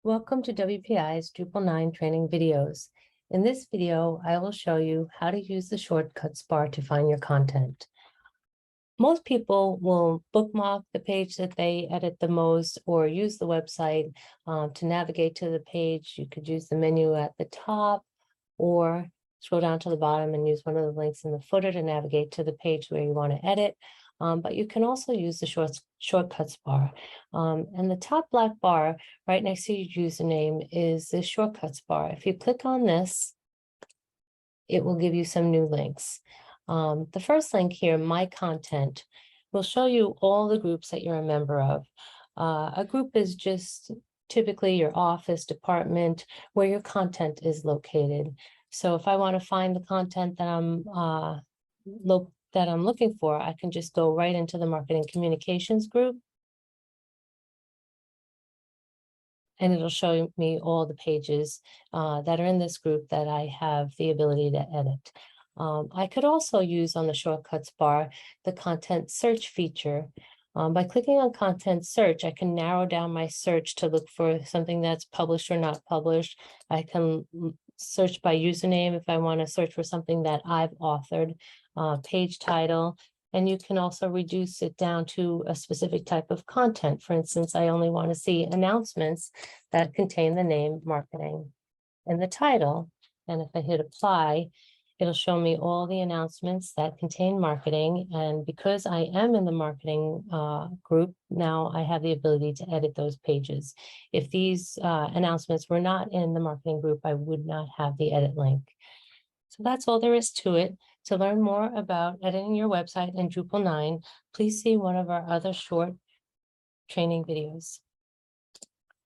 Welcome to WPI's Drupal 9 training videos. In this video, I will show you how to use the shortcuts bar to find your content. Most people will bookmark the page that they edit the most or use the website to navigate to the page. You could use the menu at the top or scroll down to the bottom and use one of the links in the footer to navigate to the page where you want to edit. But you can also use the shortcuts bar. And the top black bar right next to your username is the shortcuts bar. If you click on this, it will give you some new links. The first link here, My Content, will show you all the groups that you're a member of. A group is just typically your office department where your content is located. So if I want to find the content that I'm looking for, I can just go right into the marketing communications group. And it'll show me all the pages that are in this group that I have the ability to edit. I could also use on the shortcuts bar the content search feature. By clicking on content search, I can narrow down my search to look for something that's published or not published. I can search by username if I want to search for something that I've authored, page title, and you can also reduce it down to a specific type of content. For instance, I only want to see announcements that contain the name marketing and the title. And if I hit apply, it'll show me all the announcements that contain marketing. And because I am in the marketing group, now I have the ability to edit those pages. If these announcements were not in the marketing group, I would not have the edit link. So that's all there is to it. To learn more about editing your website in Drupal 9, please see one of our other short training videos.